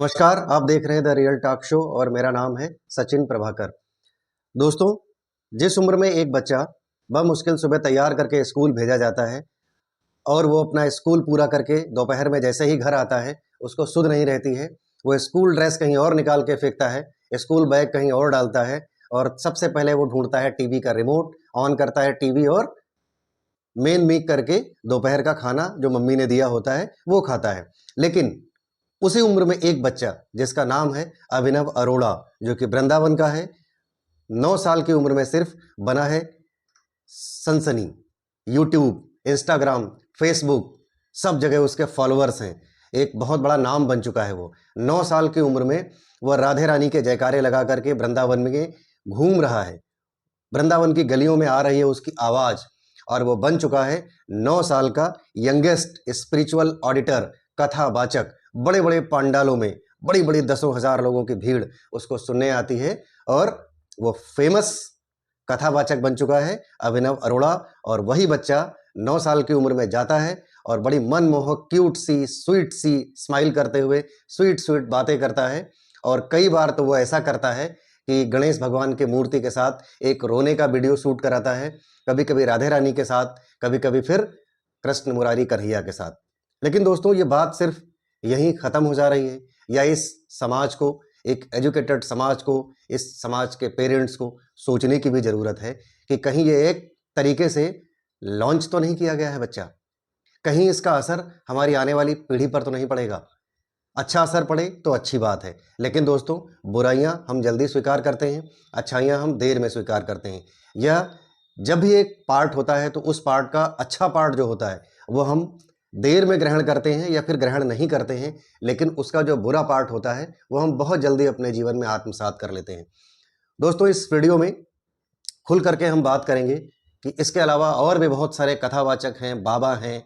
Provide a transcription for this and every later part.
नमस्कार, आप देख रहे हैं द रियल टॉक शो और मेरा नाम है सचिन प्रभाकर। दोस्तों, जिस उम्र में एक बच्चा बमुश्किल सुबह तैयार करके स्कूल भेजा जाता है और वो अपना स्कूल पूरा करके दोपहर में जैसे ही घर आता है, उसको सुध नहीं रहती है। वो स्कूल ड्रेस कहीं और निकाल के फेंकता है, स्कूल बैग कहीं और डालता है और सबसे पहले वो ढूंढता है टीवी का रिमोट, ऑन करता है टीवी और मेन मीक करके दोपहर का खाना जो मम्मी ने दिया होता है, वो खाता है। लेकिन उसी उम्र में एक बच्चा जिसका नाम है अभिनव अरोड़ा, जो कि वृंदावन का है, 9 साल की उम्र में सिर्फ बना है सनसनी। यूट्यूब, इंस्टाग्राम, फेसबुक, सब जगह उसके फॉलोअर्स हैं। एक बहुत बड़ा नाम बन चुका है वो। 9 साल की उम्र में वह राधे रानी के जयकारे लगा करके वृंदावन में घूम रहा है। वृंदावन की गलियों में आ रही है उसकी आवाज़ और वो बन चुका है 9 साल का यंगेस्ट स्पिरिचुअल ऑडिटर, कथावाचक। बड़े-बड़े पंडालों में बड़ी-बड़ी दसों हज़ार लोगों की भीड़ उसको सुनने आती है और वो फेमस कथावाचक बन चुका है अभिनव अरोड़ा। और वही बच्चा 9 साल की उम्र में जाता है और बड़ी मनमोहक, क्यूट सी, स्वीट सी स्माइल करते हुए स्वीट-स्वीट बातें करता है। और कई बार तो वो ऐसा करता है कि गणेश भगवान की मूर्ति के साथ एक रोने का वीडियो शूट कराता है, कभी-कभी राधे रानी के साथ, कभी-कभी फिर कृष्ण मुरारी कन्हैया के साथ। लेकिन दोस्तों, ये बात सिर्फ यहीं ख़त्म हो जा रही है या इस समाज को, एक एजुकेटेड समाज को, इस समाज के पेरेंट्स को सोचने की भी ज़रूरत है कि कहीं ये एक तरीके से लॉन्च तो नहीं किया गया है बच्चा, कहीं इसका असर हमारी आने वाली पीढ़ी पर तो नहीं पड़ेगा। अच्छा असर पड़े तो अच्छी बात है, लेकिन दोस्तों, बुराइयां हम जल्दी स्वीकार करते हैं, अच्छाइयां हम देर में स्वीकार करते हैं। यह जब भी एक पार्ट होता है तो उस पार्ट का अच्छा पार्ट जो होता है वो हम देर में ग्रहण करते हैं या फिर ग्रहण नहीं करते हैं, लेकिन उसका जो बुरा पार्ट होता है वो हम बहुत जल्दी अपने जीवन में आत्मसात कर लेते हैं। दोस्तों, इस वीडियो में खुल करके हम बात करेंगे कि इसके अलावा और भी बहुत सारे कथावाचक हैं, बाबा हैं,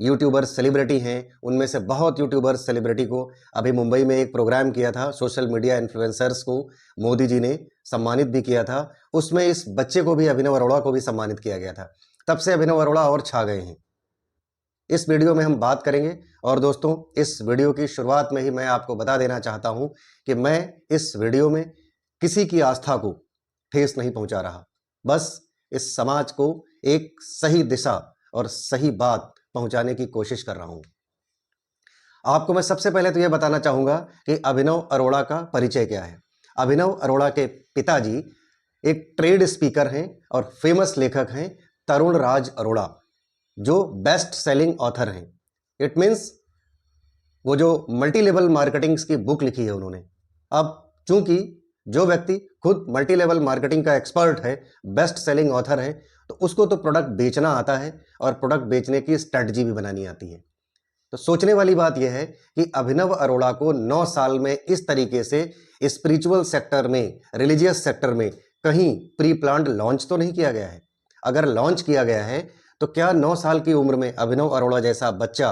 यूट्यूबर, सेलिब्रिटी हैं। उनमें से बहुत यूट्यूबर, सेलिब्रिटी को अभी मुंबई में एक प्रोग्राम किया था, सोशल मीडिया इन्फ्लुएंसर्स को मोदी जी ने सम्मानित भी किया था। उसमें इस बच्चे को भी, अभिनव अरोड़ा को भी सम्मानित किया गया था। तब से अभिनव अरोड़ा और छा गए हैं। इस वीडियो में हम बात करेंगे। और दोस्तों, इस वीडियो की शुरुआत में ही मैं आपको बता देना चाहता हूं कि मैं इस वीडियो में किसी की आस्था को ठेस नहीं पहुंचा रहा, बस इस समाज को एक सही दिशा और सही बात पहुंचाने की कोशिश कर रहा हूं। आपको मैं सबसे पहले तो यह बताना चाहूंगा कि अभिनव अरोड़ा का परिचय क्या है। अभिनव अरोड़ा के पिताजी एक ट्रेड स्पीकर हैं और फेमस लेखक हैं, तरुण राज अरोड़ा, जो बेस्ट सेलिंग ऑथर हैं। इट मीन्स वो जो मल्टी लेवल मार्केटिंग की बुक लिखी है उन्होंने। अब चूंकि जो व्यक्ति खुद मल्टी लेवल मार्केटिंग का एक्सपर्ट है, बेस्ट सेलिंग ऑथर है, तो उसको तो प्रोडक्ट बेचना आता है और प्रोडक्ट बेचने की स्ट्रेटजी भी बनानी आती है। तो सोचने वाली बात यह है कि अभिनव अरोड़ा को 9 साल में इस तरीके से स्पिरिचुअल सेक्टर में, रिलीजियस सेक्टर में कहीं प्री प्लान्ड लॉन्च तो नहीं किया गया है। अगर लॉन्च किया गया है तो क्या 9 साल की उम्र में अभिनव अरोड़ा जैसा बच्चा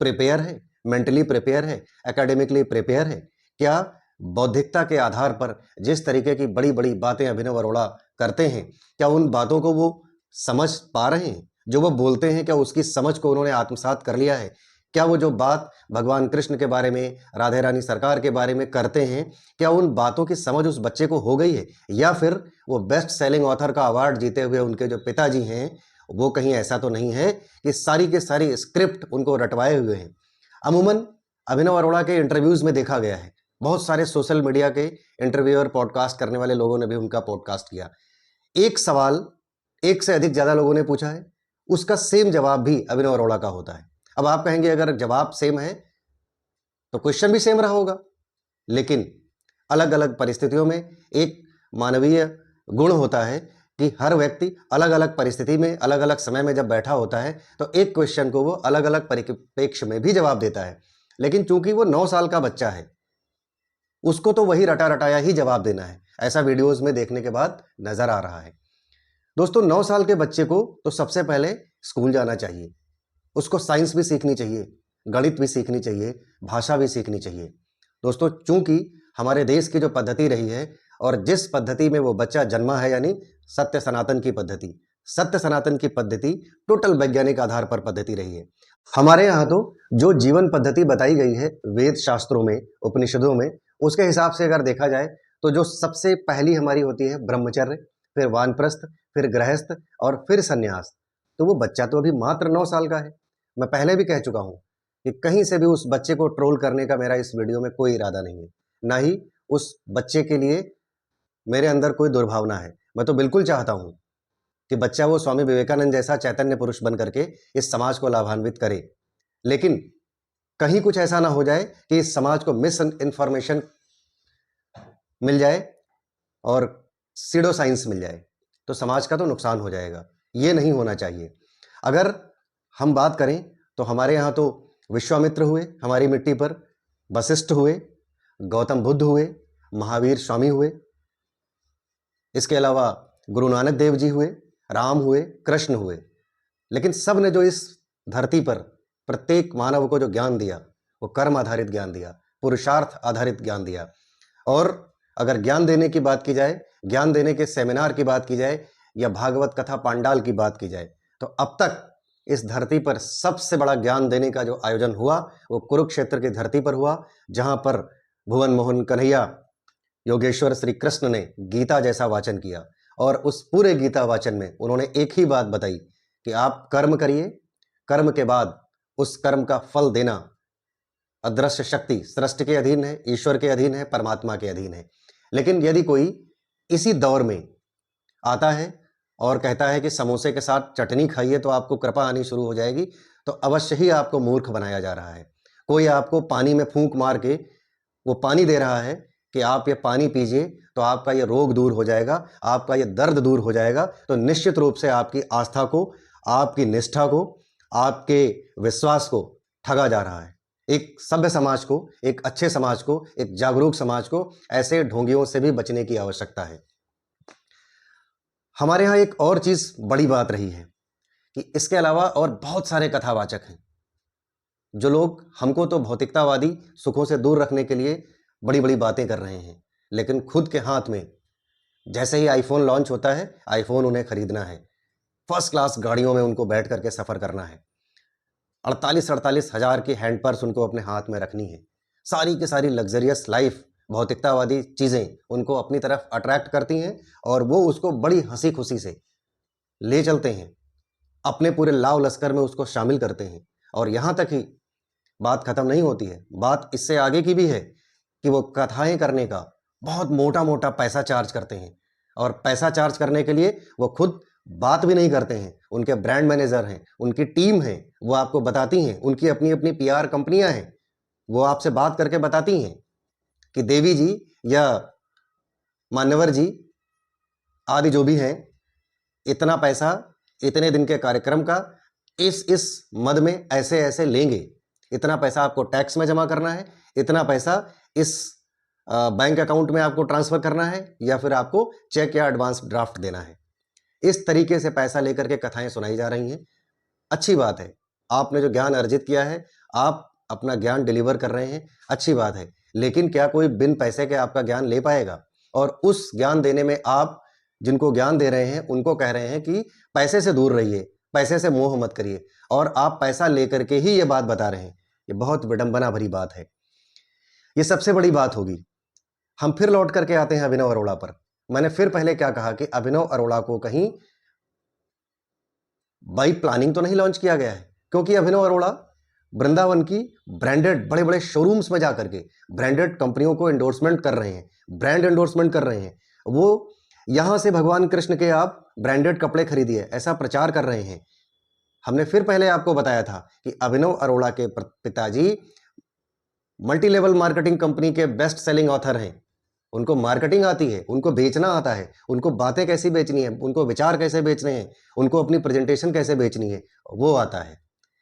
प्रिपेयर है, मेंटली प्रिपेयर है, एकेडमिकली प्रिपेयर है? क्या बौद्धिकता के आधार पर जिस तरीके की बड़ी बड़ी बातें अभिनव अरोड़ा करते हैं, क्या उन बातों को वो समझ पा रहे हैं? जो वो बोलते हैं, क्या उसकी समझ को उन्होंने आत्मसात कर लिया है? क्या वो जो बात भगवान कृष्ण के बारे में, राधे रानी सरकार के बारे में करते हैं, क्या उन बातों की समझ उस बच्चे को हो गई है? या फिर वो बेस्ट सेलिंग ऑथर का अवार्ड जीते हुए उनके जो पिताजी हैं, वो कहीं ऐसा तो नहीं है कि सारी के सारी स्क्रिप्ट उनको रटवाए हुए हैं? अमूमन अभिनव अरोड़ा के इंटरव्यूज में देखा गया है, बहुत सारे सोशल मीडिया के इंटरव्यूअर, पॉडकास्ट करने वाले लोगों ने भी उनका पॉडकास्ट किया। एक सवाल एक से अधिक ज्यादा लोगों ने पूछा है, उसका सेम जवाब भी अभिनव अरोड़ा का होता है। अब आप कहेंगे अगर जवाब सेम है तो क्वेश्चन भी सेम रहा होगा, लेकिन अलग अलग परिस्थितियों में एक मानवीय गुण होता है कि हर व्यक्ति अलग अलग परिस्थिति में, अलग अलग समय में जब बैठा होता है तो एक क्वेश्चन को वो अलग अलग परिप्रेक्ष्य में भी जवाब देता है। लेकिन चूंकि वो 9 साल का बच्चा है, उसको तो वही रटा रटाया ही जवाब देना है, ऐसा वीडियोस में देखने के बाद नजर आ रहा है। दोस्तों, 9 साल के बच्चे को तो सबसे पहले स्कूल जाना चाहिए, उसको साइंस भी सीखनी चाहिए, गणित भी सीखनी चाहिए, भाषा भी सीखनी चाहिए। दोस्तों, चूंकि हमारे देश की जो पद्धति रही है और जिस पद्धति में वो बच्चा जन्मा है, यानी सत्य सनातन की पद्धति, सत्य सनातन की पद्धति टोटल वैज्ञानिक आधार पर पद्धति रही है। हमारे यहाँ तो जो जीवन पद्धति बताई गई है वेद शास्त्रों में, उपनिषदों में, उसके हिसाब से अगर देखा जाए तो जो सबसे पहली हमारी होती है ब्रह्मचर्य, फिर वानप्रस्थ, फिर गृहस्थ और फिर सन्यास। तो वो बच्चा तो अभी मात्र 9 साल का है। मैं पहले भी कह चुका हूँ कि कहीं से भी उस बच्चे को ट्रोल करने का मेरा इस वीडियो में कोई इरादा नहीं है, ना ही उस बच्चे के लिए मेरे अंदर कोई दुर्भावना है। मैं तो बिल्कुल चाहता हूँ कि बच्चा वो स्वामी विवेकानंद जैसा चैतन्य पुरुष बन करके इस समाज को लाभान्वित करे, लेकिन कहीं कुछ ऐसा ना हो जाए कि इस समाज को मिस इन्फॉर्मेशन मिल जाए और सीडो साइंस मिल जाए, तो समाज का तो नुकसान हो जाएगा। ये नहीं होना चाहिए। अगर हम बात करें तो हमारे यहाँ तो विश्वामित्र हुए हमारी मिट्टी पर, वशिष्ठ हुए, गौतम बुद्ध हुए, महावीर स्वामी हुए, इसके अलावा गुरु नानक देव जी हुए, राम हुए, कृष्ण हुए। लेकिन सब ने जो इस धरती पर प्रत्येक मानव को जो ज्ञान दिया वो कर्म आधारित ज्ञान दिया, पुरुषार्थ आधारित ज्ञान दिया। और अगर ज्ञान देने की बात की जाए, ज्ञान देने के सेमिनार की बात की जाए या भागवत कथा पांडाल की बात की जाए, तो अब तक इस धरती पर सबसे बड़ा ज्ञान देने का जो आयोजन हुआ वो कुरुक्षेत्र की धरती पर हुआ, जहां पर भुवन मोहन कन्हैया योगेश्वर श्री कृष्ण ने गीता जैसा वाचन किया। और उस पूरे गीता वाचन में उन्होंने एक ही बात बताई कि आप कर्म करिए, कर्म के बाद उस कर्म का फल देना अदृश्य शक्ति सृष्टि के अधीन है, ईश्वर के अधीन है, परमात्मा के अधीन है। लेकिन यदि कोई इसी दौर में आता है और कहता है कि समोसे के साथ चटनी खाइए तो आपको कृपा आनी शुरू हो जाएगी, तो अवश्य ही आपको मूर्ख बनाया जा रहा है। कोई आपको पानी में फूंक मार के वो पानी दे रहा है कि आप ये पानी पीजिए तो आपका ये रोग दूर हो जाएगा, आपका ये दर्द दूर हो जाएगा, तो निश्चित रूप से आपकी आस्था को, आपकी निष्ठा को, आपके विश्वास को ठगा जा रहा है। एक सभ्य समाज को, एक अच्छे समाज को, एक जागरूक समाज को ऐसे ढोंगियों से भी बचने की आवश्यकता है। हमारे यहाँ एक और चीज बड़ी बात रही है कि इसके अलावा और बहुत सारे कथावाचक हैं जो लोग हमको तो भौतिकतावादी सुखों से दूर रखने के लिए बड़ी बड़ी बातें कर रहे हैं, लेकिन खुद के हाथ में जैसे ही आईफोन लॉन्च होता है, आईफोन उन्हें खरीदना है, फर्स्ट क्लास गाड़ियों में उनको बैठ करके सफर करना है, 48-48 हजार की हैंड पर्स उनको अपने हाथ में रखनी है। सारी की सारी लग्जरियस लाइफ, भौतिकतावादी चीजें उनको अपनी तरफ अट्रैक्ट करती हैं और वो उसको बड़ी हंसी खुशी से ले चलते हैं, अपने पूरे लाव लश्कर में उसको शामिल करते हैं। और यहां तक ही बात खत्म नहीं होती है, बात इससे आगे की भी है कि वो कथाएं करने का बहुत मोटा मोटा पैसा चार्ज करते हैं, और पैसा चार्ज करने के लिए वो खुद बात भी नहीं करते हैं, उनके ब्रांड मैनेजर हैं, उनकी टीम है, वो आपको बताती हैं, उनकी अपनी अपनी पीआर कंपनियां हैं, वो आपसे बात करके बताती हैं कि देवी जी या मान्यवर जी आदि जो भी हैं, इतना पैसा इतने दिन के कार्यक्रम का इस मद में ऐसे ऐसे लेंगे, इतना पैसा आपको टैक्स में जमा करना है, इतना पैसा इस बैंक अकाउंट में आपको ट्रांसफर करना है, या फिर आपको चेक या एडवांस ड्राफ्ट देना है। इस तरीके से पैसा लेकर के कथाएं सुनाई जा रही हैं। अच्छी बात है, आपने जो ज्ञान अर्जित किया है, आप अपना ज्ञान डिलीवर कर रहे हैं, अच्छी बात है, लेकिन क्या कोई बिन पैसे के आपका ज्ञान ले पाएगा? और उस ज्ञान देने में आप जिनको ज्ञान दे रहे हैं उनको कह रहे हैं कि पैसे से दूर रहिए, पैसे से मोह मत करिए, और आप पैसा लेकर के ही ये बात बता रहे हैं। ये बहुत विडंबना भरी बात है, ये सबसे बड़ी बात होगी। हम फिर लौट करके आते हैं अभिनव अरोड़ा पर। मैंने फिर पहले क्या कहा कि अभिनव अरोड़ा को कहीं बाई प्लानिंग तो नहीं लॉन्च किया गया है, क्योंकि अभिनव अरोड़ा वृंदावन की ब्रांडेड बड़े बड़े शोरूम्स में जाकर के ब्रांडेड कंपनियों को एंडोर्समेंट कर रहे हैं, ब्रांड एंडोर्समेंट कर रहे हैं। वो यहां से भगवान कृष्ण के आप ब्रांडेड कपड़े खरीदिए, ऐसा प्रचार कर रहे हैं। हमने फिर पहले आपको बताया था कि अभिनव अरोड़ा के पिताजी मल्टी लेवल मार्केटिंग कंपनी के बेस्ट सेलिंग ऑथर हैं। उनको मार्केटिंग आती है, उनको बेचना आता है, उनको बातें कैसी बेचनी है, उनको विचार कैसे बेचने हैं, उनको अपनी प्रेजेंटेशन कैसे बेचनी है, वो आता है।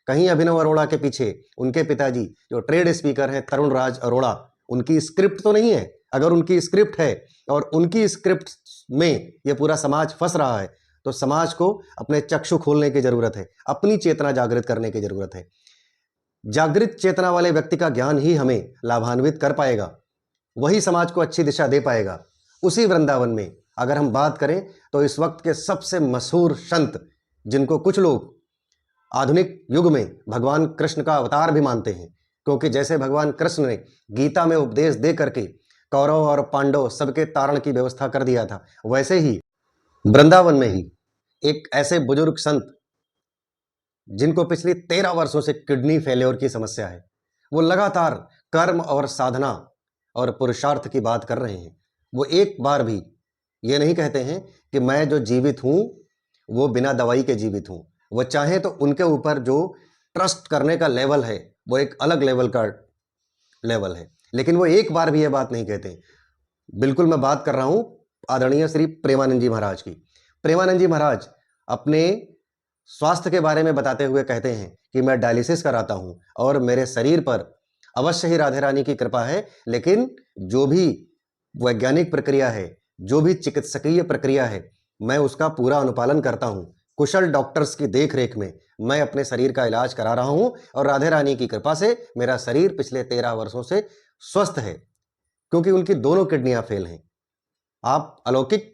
कहीं अभिनव अरोड़ा के पीछे उनके पिताजी जो ट्रेड स्पीकर हैं तरुण राज अरोड़ा, उनकी स्क्रिप्ट तो नहीं है। अगर उनकी स्क्रिप्ट है और उनकी स्क्रिप्ट में ये पूरा समाज फंस रहा है, तो समाज को अपने चक्षु खोलने की जरूरत है, अपनी चेतना जागृत करने की जरूरत है। जागृत चेतना वाले व्यक्ति का ज्ञान ही हमें लाभान्वित कर पाएगा, वही समाज को अच्छी दिशा दे पाएगा। उसी वृंदावन में अगर हम बात करें तो इस वक्त के सबसे मशहूर संत, जिनको कुछ लोग आधुनिक युग में भगवान कृष्ण का अवतार भी मानते हैं, क्योंकि जैसे भगवान कृष्ण ने गीता में उपदेश दे करके कौरव और पांडव सबके तारण की व्यवस्था कर दिया था, वैसे ही वृंदावन में ही एक ऐसे बुजुर्ग संत जिनको पिछली 13 वर्षों से किडनी फेल्योर की समस्या है, वो लगातार कर्म और साधना और पुरुषार्थ की बात कर रहे हैं। वो एक बार भी ये नहीं कहते हैं कि मैं जो जीवित हूं वो बिना दवाई के जीवित हूं। वो चाहे तो उनके ऊपर जो ट्रस्ट करने का लेवल है वो एक अलग लेवल का लेवल है, लेकिन वो एक बार भी ये बात नहीं कहते। बिल्कुल मैं बात कर रहा हूं आदरणीय श्री प्रेमानंद जी महाराज की। प्रेमानंद जी महाराज अपने स्वास्थ्य के बारे में बताते हुए कहते हैं कि मैं डायलिसिस कराता हूं और मेरे शरीर पर अवश्य ही राधे रानी की कृपा है, लेकिन जो भी वैज्ञानिक प्रक्रिया है, जो भी चिकित्सकीय प्रक्रिया है, मैं उसका पूरा अनुपालन करता हूं। कुशल डॉक्टर्स की देखरेख में मैं अपने शरीर का इलाज करा रहा हूं और राधे रानी की कृपा से मेरा शरीर पिछले 13 वर्षों से स्वस्थ है, क्योंकि उनकी दोनों किडनियां फेल हैं। आप अलौकिक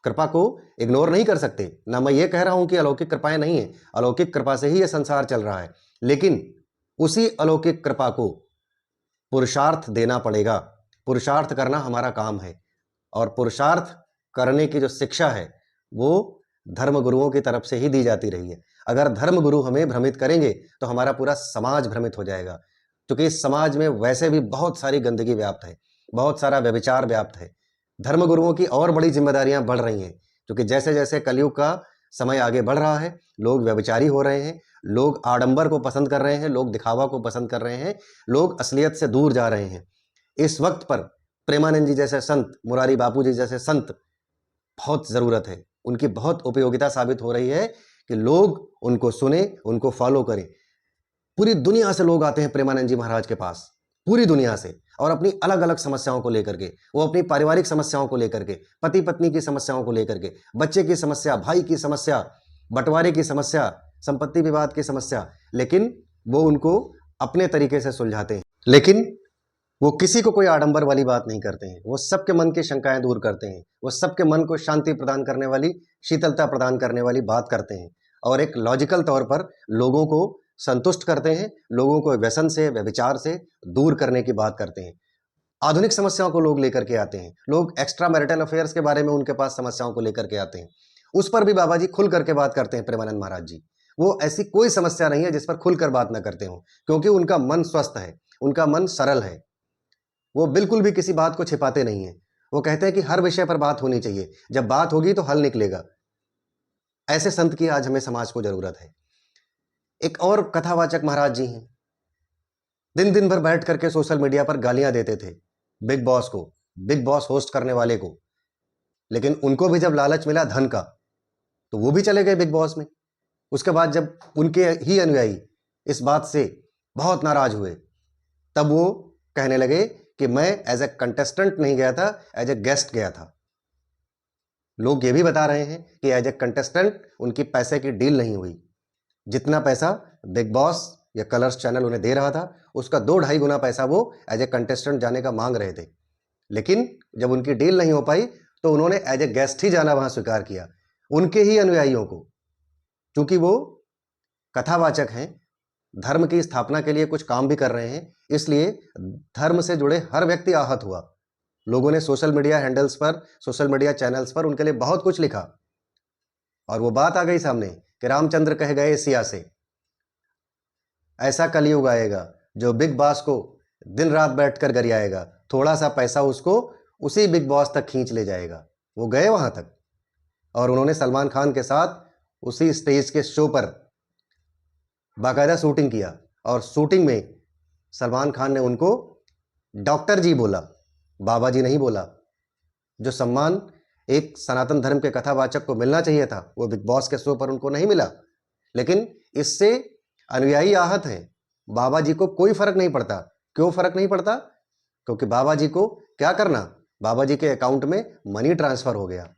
कृपा को इग्नोर नहीं कर सकते। ना मैं ये कह रहा हूं कि अलौकिक कृपाएं नहीं है, अलौकिक कृपा से ही यह संसार चल रहा है, लेकिन उसी अलौकिक कृपा को पुरुषार्थ देना पड़ेगा। पुरुषार्थ करना हमारा काम है और पुरुषार्थ करने की जो शिक्षा है वो धर्म गुरुओं की तरफ से ही दी जाती रही है। अगर धर्म गुरु हमें भ्रमित करेंगे तो हमारा पूरा समाज भ्रमित हो जाएगा, क्योंकि इस समाज में वैसे भी बहुत सारी गंदगी व्याप्त है, बहुत सारा व्यभिचार व्याप्त है। धर्म गुरुओं की और बड़ी जिम्मेदारियां बढ़ रही हैं, क्योंकि जैसे जैसे कलयुग का समय आगे बढ़ रहा है, लोग व्यभिचारी हो रहे हैं, लोग आडंबर को पसंद कर रहे हैं, लोग दिखावा को पसंद कर रहे हैं, लोग असलियत से दूर जा रहे हैं। इस वक्त पर प्रेमानंद जी जैसे संत, मुरारी बापू जी जैसे संत बहुत जरूरत है, उनकी बहुत उपयोगिता साबित हो रही है कि लोग उनको सुने, उनको फॉलो करें। पूरी दुनिया से लोग आते हैं प्रेमानंद जी महाराज के पास, पूरी दुनिया से, और अपनी अलग अलग समस्याओं को लेकर के, वो अपनी पारिवारिक समस्याओं को लेकर के, पति पत्नी की समस्याओं को लेकर के, बच्चे की समस्या, भाई की समस्या, बंटवारे की समस्या, संपत्ति विवाद की समस्या, लेकिन वो उनको अपने तरीके से सुलझाते हैं। लेकिन वो किसी को कोई आडंबर वाली बात नहीं करते हैं, वो सबके मन की शंकाएं दूर करते हैं, वो सबके मन को शांति प्रदान करने वाली, शीतलता प्रदान करने वाली बात करते हैं और एक लॉजिकल तौर पर लोगों को संतुष्ट करते हैं, लोगों को व्यसन से, व्यभिचार से दूर करने की बात करते हैं। आधुनिक समस्याओं को लोग लेकर के आते हैं, लोग एक्स्ट्रा मैरिटल अफेयर्स के बारे में उनके पास समस्याओं को लेकर के आते हैं, उस पर भी बाबा जी खुल करके बात करते हैं। प्रेमानंद महाराज जी, वो ऐसी कोई समस्या नहीं है जिस पर खुलकर बात ना करते हो, क्योंकि उनका मन स्वस्थ है, उनका मन सरल है, वो बिल्कुल भी किसी बात को छिपाते नहीं है। वो कहते हैं कि हर विषय पर बात होनी चाहिए, जब बात होगी तो हल निकलेगा। ऐसे संत की आज हमें समाज को जरूरत है। एक और कथावाचक महाराज जी हैं, दिन दिन भर बैठ करके सोशल मीडिया पर गालियां देते थे बिग बॉस को, बिग बॉस होस्ट करने वाले को, लेकिन उनको भी जब लालच मिला धन का तो वो भी चले गए बिग बॉस में। उसके बाद जब उनके ही अनुयायी इस बात से बहुत नाराज हुए, तब वो कहने लगे कि मैं एज ए कंटेस्टेंट नहीं गया था, एज ए गेस्ट गया था। लोग ये भी बता रहे हैं कि एज ए कंटेस्टेंट उनकी पैसे की डील नहीं हुई। जितना पैसा बिग बॉस या कलर्स चैनल उन्हें दे रहा था, उसका 2-2.5 गुना पैसा वो एज ए कंटेस्टेंट जाने का मांग रहे थे, लेकिन जब उनकी डील नहीं हो पाई तो उन्होंने एज ए गेस्ट ही जाना वहां स्वीकार किया। उनके ही अनुयायियों को, क्योंकि वो कथावाचक हैं, धर्म की स्थापना के लिए कुछ काम भी कर रहे हैं, इसलिए धर्म से जुड़े हर व्यक्ति आहत हुआ। लोगों ने सोशल मीडिया हैंडल्स पर, सोशल मीडिया चैनल्स पर उनके लिए बहुत कुछ लिखा और वो बात आ गई सामने कि रामचंद्र कह गए सिया से, ऐसा कलयुग आएगा जो बिग बॉस को दिन रात बैठकर गरियाएगा, थोड़ा सा पैसा उसको उसी बिग बॉस तक खींच ले जाएगा। वो गए वहां तक और उन्होंने सलमान खान के साथ उसी स्टेज के शो पर बाकायदा शूटिंग किया और शूटिंग में सलमान खान ने उनको डॉक्टर जी बोला, बाबा जी नहीं बोला। जो सम्मान एक सनातन धर्म के कथावाचक को मिलना चाहिए था वो बिग बॉस के शो पर उनको नहीं मिला, लेकिन इससे अनुयायी आहत हैं। बाबा जी को कोई फर्क नहीं पड़ता। क्यों फर्क नहीं पड़ता? क्योंकि बाबा जी को क्या करना, बाबा जी के अकाउंट में मनी ट्रांसफर हो गया।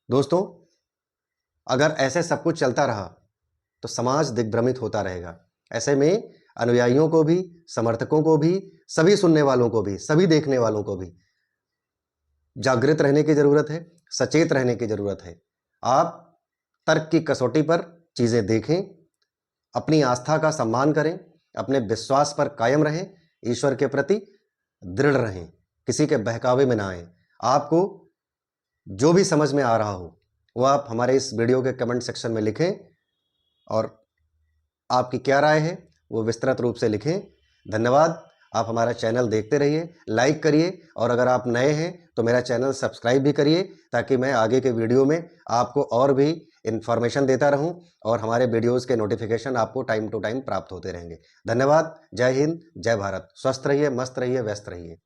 दोस्तों, अगर ऐसे सब कुछ चलता रहा तो समाज दिग्भ्रमित होता रहेगा। ऐसे में अनुयायियों को भी, समर्थकों को भी, सभी सुनने वालों को भी, सभी देखने वालों को भी जागृत रहने की ज़रूरत है, सचेत रहने की ज़रूरत है। आप तर्क की कसौटी पर चीज़ें देखें, अपनी आस्था का सम्मान करें, अपने विश्वास पर कायम रहें, ईश्वर के प्रति दृढ़ रहें, किसी के बहकावे में ना आएँ। आपको जो भी समझ में आ रहा हो, वो आप हमारे इस वीडियो के कमेंट सेक्शन में लिखें और आपकी क्या राय है, वो विस्तृत रूप से लिखें। धन्यवाद। आप हमारा चैनल देखते रहिए, लाइक करिए और अगर आप नए हैं तो मेरा चैनल सब्सक्राइब भी करिए ताकि मैं आगे के वीडियो में आपको और भी इन्फॉर्मेशन देता रहूं और हमारे वीडियोज़ के नोटिफिकेशन आपको टाइम टू टाइम प्राप्त होते रहेंगे। धन्यवाद। जय हिंद, जय भारत। स्वस्थ रहिए, मस्त रहिए, व्यस्त रहिए।